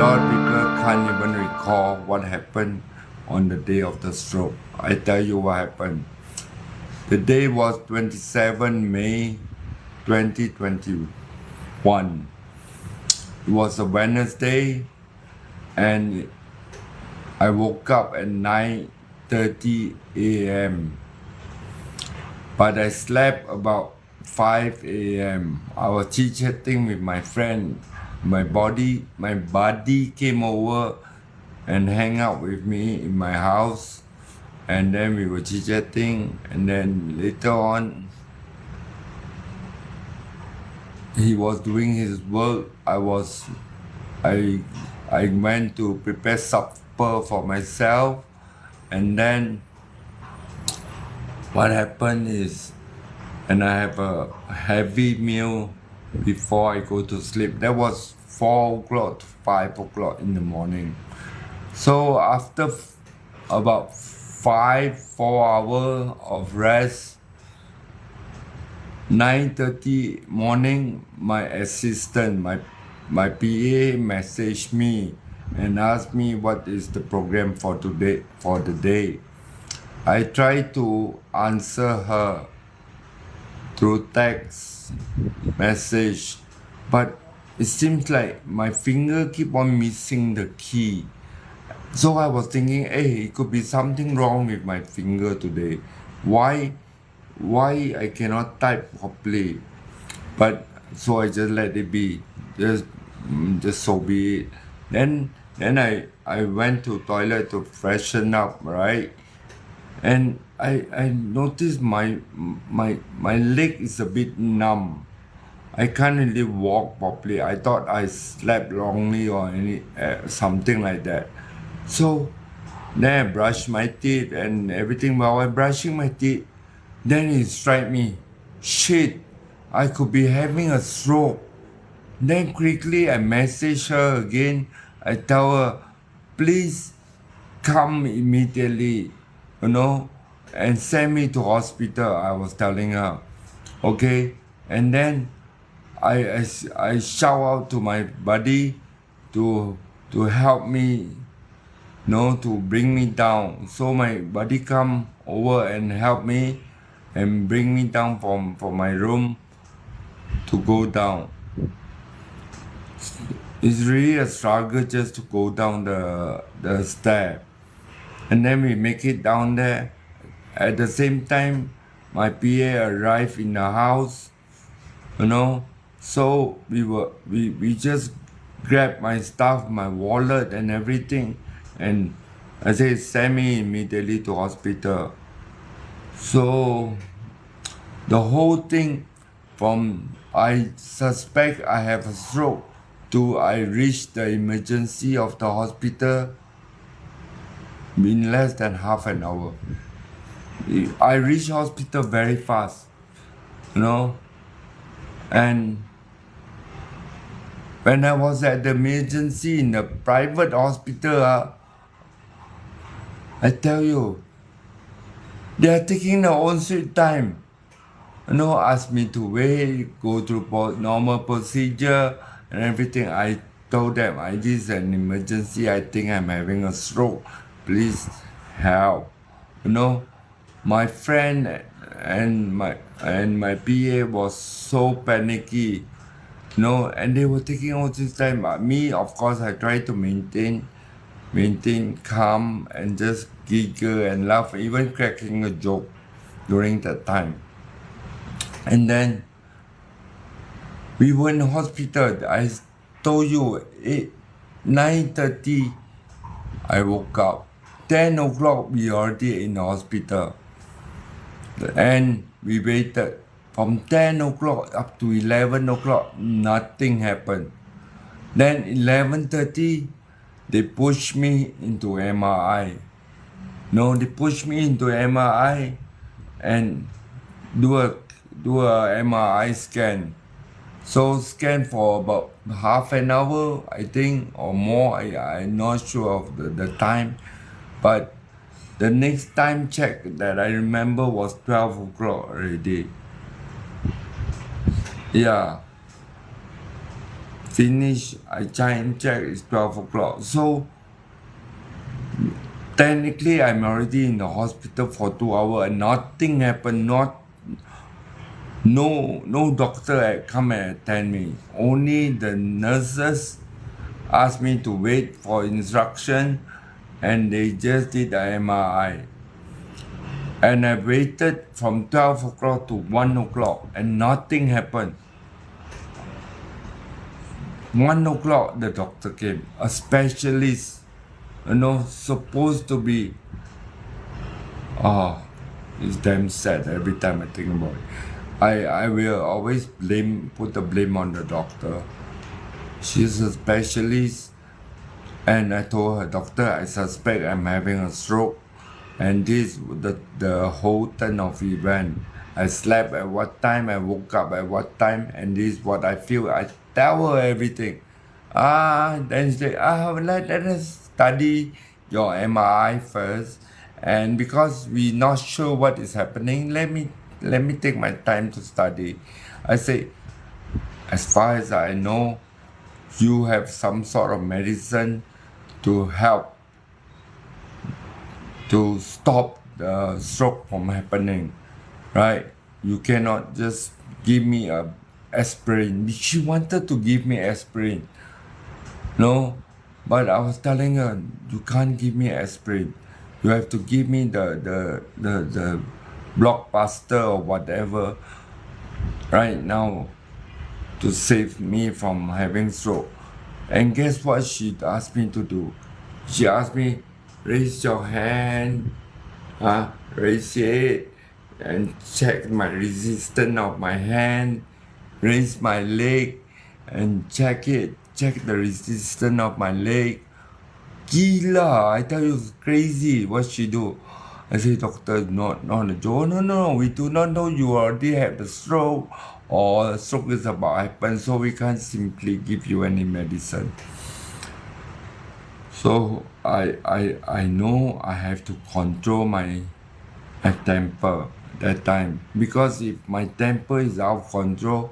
lot of people can't even recall what happened on the day of the stroke. I tell you what happened. The day was 27 May 2021. It was a Wednesday, and I woke up at 9:30 a.m. But I slept about 5 a.m. I was chit-chatting with my friend. My buddy came over and hang out with me in my house, and then we were chit-chatting, and then later on he was doing his work. I went to prepare supper for myself, and then what happened is, and I have a heavy meal before I go to sleep. That was 4 o'clock to 5 o'clock in the morning. So after about 4 hours of rest, 9:30 morning, my assistant, my PA messaged me and asked me what is the program for today, for the day. I tried to answer her through text message, but it seems like my finger keep on missing the key. So I was thinking, hey, it could be something wrong with my finger today. Why I cannot type properly? But so I just let it be. Just so be it. Then I went to toilet to freshen up, right? And I noticed my leg is a bit numb. I can't really walk properly. I thought I slept wrongly or something like that. So then I brushed my teeth and everything. While I'm brushing my teeth, then it struck me, shit, I could be having a stroke. Then quickly I message her again. I tell her, please come immediately, and send me to hospital. I was telling her, okay. And then I shout out to my buddy to help me, to bring me down. So my buddy come over and help me and bring me down from my room to go down. It's really a struggle just to go down the stair. And then we make it down there. At the same time, my PA arrived in the house, So we just grabbed my stuff, my wallet and everything, and I said, send me immediately to hospital. So the whole thing, from I suspect I have a stroke to I reach the emergency of the hospital in less than half an hour. I reached hospital very fast, and when I was at the emergency in the private hospital, I tell you, they are taking their own sweet time. Ask me to wait, go through normal procedure and everything. I told them, this is an emergency. I think I'm having a stroke. Please help. My friend and my PA was so panicky, and they were taking all this time. Me, of course, I try to maintain calm and just giggle and laugh, even cracking a joke during that time. And then we were in the hospital. I told you, 9:30, I woke up. 10 o'clock, we already in the hospital. And we waited from 10 o'clock up to 11 o'clock, nothing happened. Then 11:30, they pushed me into MRI. They pushed me into MRI and do a MRI scan. So scan for about half an hour, I think, or more. I'm not sure of the time. But the next time check that I remember was 12 o'clock already. Yeah. Finish, I try and check, it's 12 o'clock. So technically I'm already in the hospital for 2 hours and nothing happened. No doctor had come and attend me. Only the nurses asked me to wait for instruction and they just did the MRI. And I waited from 12 o'clock to 1 o'clock and nothing happened. 1 o'clock the doctor came, a specialist, supposed to be. Oh, it's damn sad every time I think about it. I will always put the blame on the doctor. She's a specialist, and I told her, doctor, I suspect I'm having a stroke, and this the whole turn of event. I slept at what time, I woke up at what time, and this is what I feel. I tell her everything. Then she said, let us study your MRI first, and because we're not sure what is happening, let me take my time to study. I say, as far as I know, you have some sort of medicine to help to stop the stroke from happening, right? You cannot just give me a aspirin. She wanted to give me aspirin, no, but I was telling her, you can't give me aspirin. You have to give me the blockbuster or whatever right now to save me from having stroke. And guess what she asked me to do? She asked me, raise your hand, raise it, and check my resistance of my hand, raise my leg, and check the resistance of my leg. Gila, I tell you, it's crazy what she do. I say, doctor, not a joke. No, we do not know you already have the stroke or stroke is about to happen, so we can't simply give you any medicine. So I know I have to control my temper that time, because if my temper is out of control,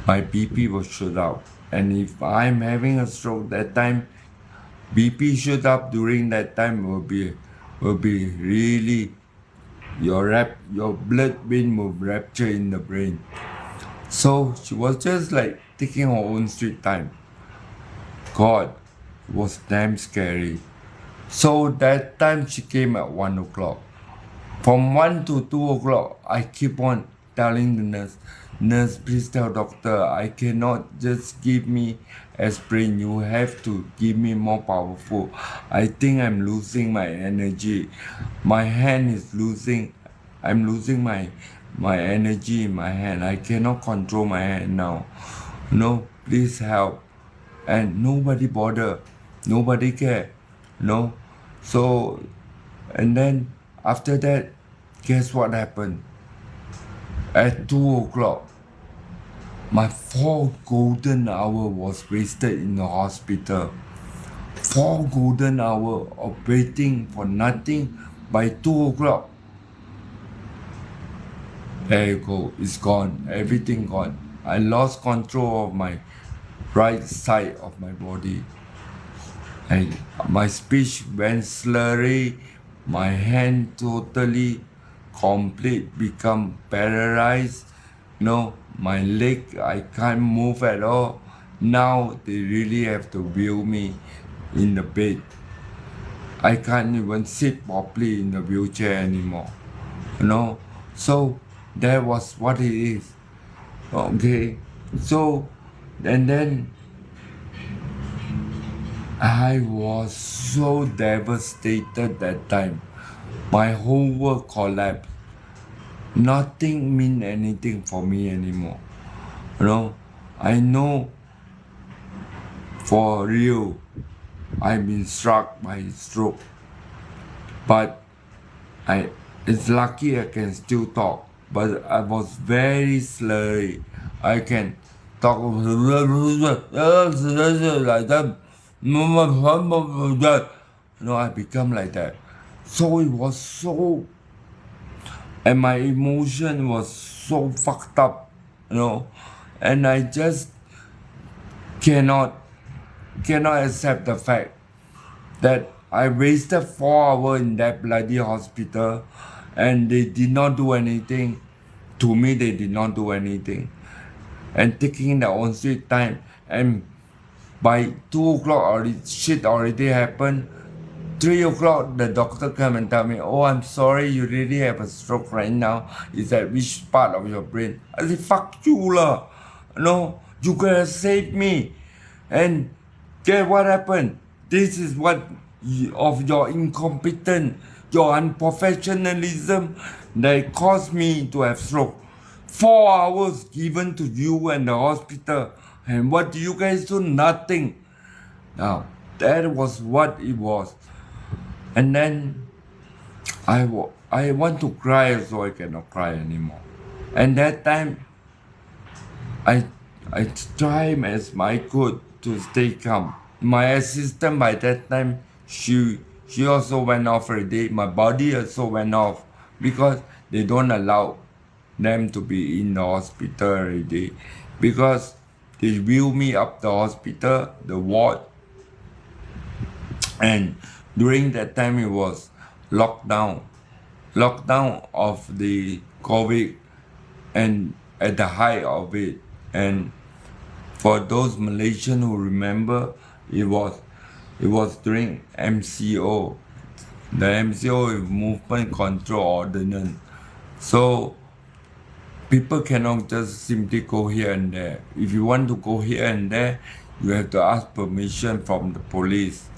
my BP will shoot up. And if I'm having a stroke that time, BP shoot up during that time will be really your blood vein will rupture in the brain. So she was just like taking her own sweet time. God, it was damn scary. So that time she came at 1 o'clock. From 1 to 2 o'clock, I keep on telling the nurse, please tell doctor, I cannot just give me aspirin. You have to give me more powerful. I think I'm losing my energy. My hand is losing. I'm losing my energy in my hand. I cannot control my hand now. No, please help. And nobody bother. Nobody care. No. So, and then after that, guess what happened? At 2 o'clock, my 4 golden hour was wasted in the hospital. 4 golden hour of waiting for nothing. By 2 o'clock, there you go, it's gone, everything gone. I lost control of my right side of my body. And my speech went slurry, my hand totally complete become paralyzed. No, my leg I can't move at all. Now they really have to wheel me in the bed. I can't even sit properly in the wheelchair anymore. So that was what it is. Okay, so and then I was so devastated that time. My whole world collapsed. Nothing mean anything for me anymore. I know for real I've been struck by stroke. But it's lucky I can still talk. But I was very slurry. I can talk like that. I become like that. So it was so, and my emotion was so fucked up, and I just cannot accept the fact that I wasted 4 hours in that bloody hospital and they did not do anything. To me, they did not do anything. And taking their own sweet time. And by 2 o'clock already, shit already happened. 3 o'clock, the doctor come and tell me, oh, I'm sorry, you really have a stroke right now. It's at which part of your brain? I said, fuck you lah. No, you could have saved me. And guess what happened? This is what of your incompetence, your unprofessionalism that caused me to have stroke. 4 hours given to you and the hospital. And what do you guys do? Nothing. Now, that was what it was. And then I want to cry, so I cannot cry anymore. And that time, I tried as I could to stay calm. My assistant by that time, she also went off already. My body also went off because they don't allow them to be in the hospital already, because they wheel me up the hospital, the ward, and during that time it was lockdown of the COVID, and at the height of it. And for those Malaysian who remember, it was during MCO. The MCO is Movement Control Ordinance. So people cannot just simply go here and there. If you want to go here and there, you have to ask permission from the police.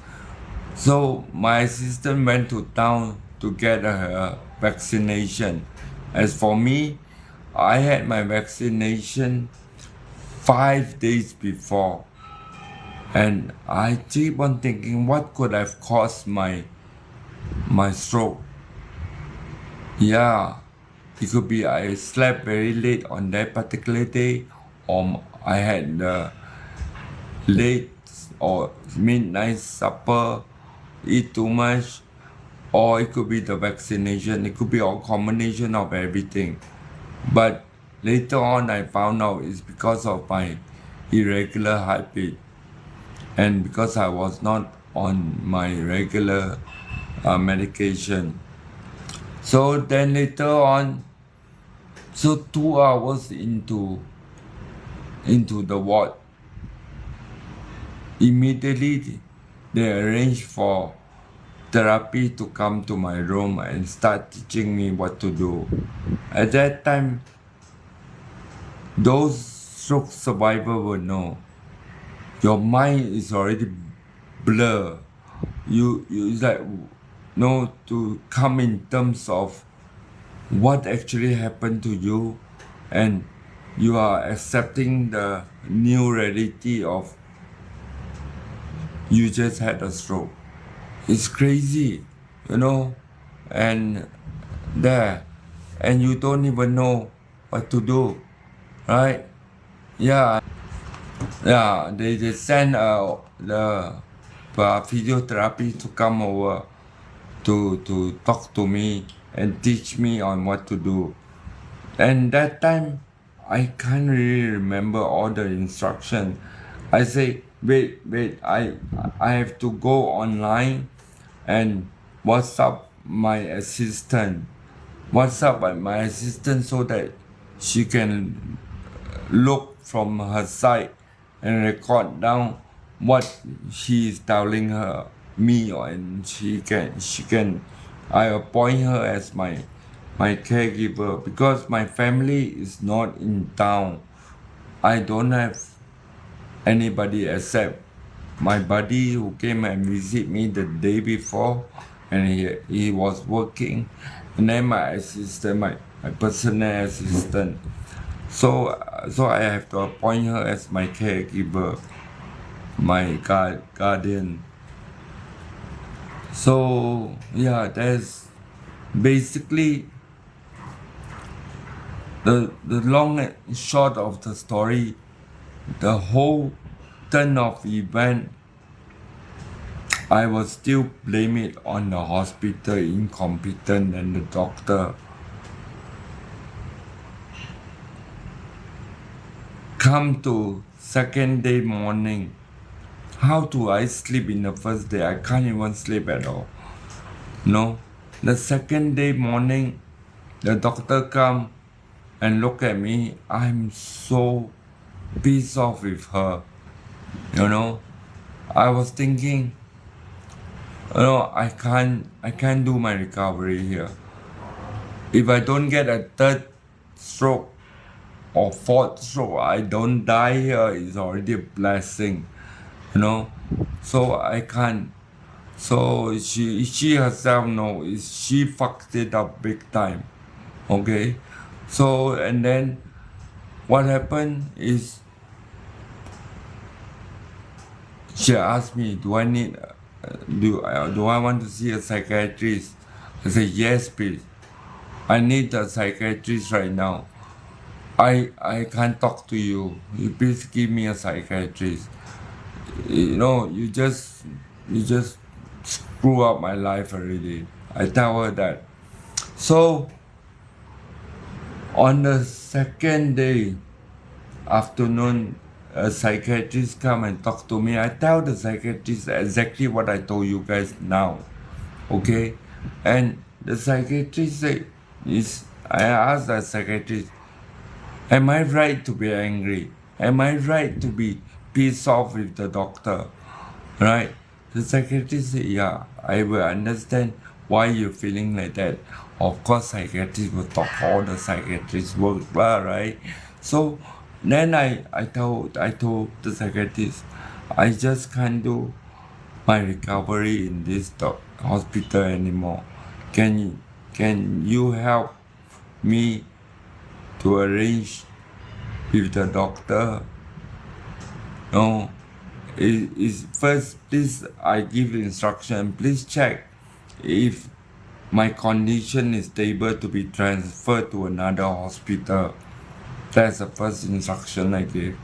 So my assistant went to town to get her vaccination. As for me, I had my vaccination 5 days before. And I keep on thinking, what could have caused my stroke? Yeah, it could be I slept very late on that particular day, or I had the late or midnight supper, eat too much, or it could be the vaccination. It could be a combination of everything. But later on, I found out it's because of my irregular heartbeat, and because I was not on my regular medication. So then later on, so 2 hours into the ward, immediately they arranged for therapy to come to my room and start teaching me what to do. At that time, those stroke survivors will know your mind is already blur. You it's like to come in terms of what actually happened to you, and you are accepting the new reality of you just had a stroke. It's crazy, and you don't even know what to do, right? Yeah, they send the physiotherapy to come over to talk to me and teach me on what to do. And that time, I can't really remember all the instruction. I say, wait, I have to go online and WhatsApp my assistant so that she can look from her side and record down what she is telling me, and she can I appoint her as my caregiver, because my family is not in town. I don't have anybody except my buddy who came and visit me the day before, and he was working, and then my assistant, my personal assistant. So I have to appoint her as my caregiver, my guardian. So yeah, that's basically the long and short of the story. The whole turn of event, I will still blame it on the hospital incompetent and the doctor. Come to second day morning, how do I sleep in the first day? I can't even sleep at all. No. The second day morning, the doctor come and look at me. I'm so pissed off with her. You know, I was thinking, I can't do my recovery here. If I don't get a third stroke or fourth stroke, I don't die here, is already a blessing. So I can't. So she herself knows she fucked it up big time. Okay. So and then what happened is she asked me, do I need do I want to see a psychiatrist? I said, yes, please. I need a psychiatrist right now. I can't talk to you. You please give me a psychiatrist. You just screw up my life already. I tell her that. So on the second day afternoon, a psychiatrist come and talk to me. I tell the psychiatrist exactly what I told you guys now. Okay? And the psychiatrist said, I asked the psychiatrist, am I right to be angry? Am I right to be pissed off with the doctor? Right? The psychiatrist said, yeah, I will understand why you're feeling like that. Of course, psychiatrists will talk, all the psychiatrists work, right? So then I told the psychiatrist, I just can't do my recovery in this hospital anymore. Can you help me to arrange with the doctor? No. Is first, please, I give instruction. Please check if my condition is stable to be transferred to another hospital. That's the first instruction I gave.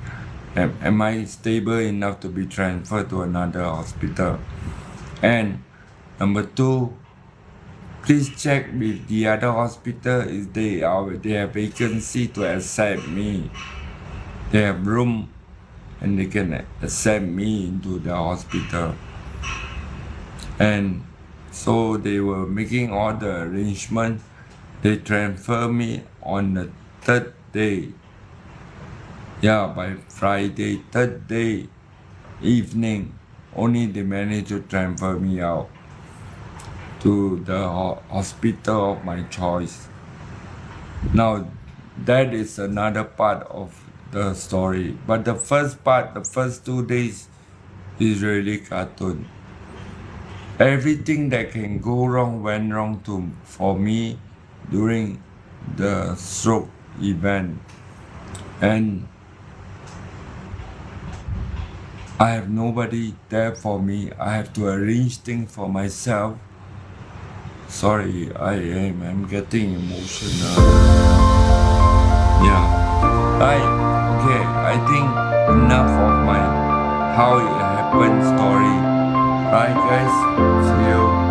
Am I stable enough to be transferred to another hospital? And number two, please check with the other hospital if they have vacancy to accept me. They have room and they can accept me into the hospital. And so they were making all the arrangement. They transfer me on the third day. Yeah, by Friday, third day evening, only they managed to transfer me out to the hospital of my choice. Now, that is another part of the story. But the first part, the first 2 days, is really cartoon. Everything that can go wrong went wrong for me during the stroke event. And I have nobody there for me. I have to arrange things for myself. Sorry, I'm getting emotional. Yeah. Okay, I think enough of my how it happened story. Right, guys? See you.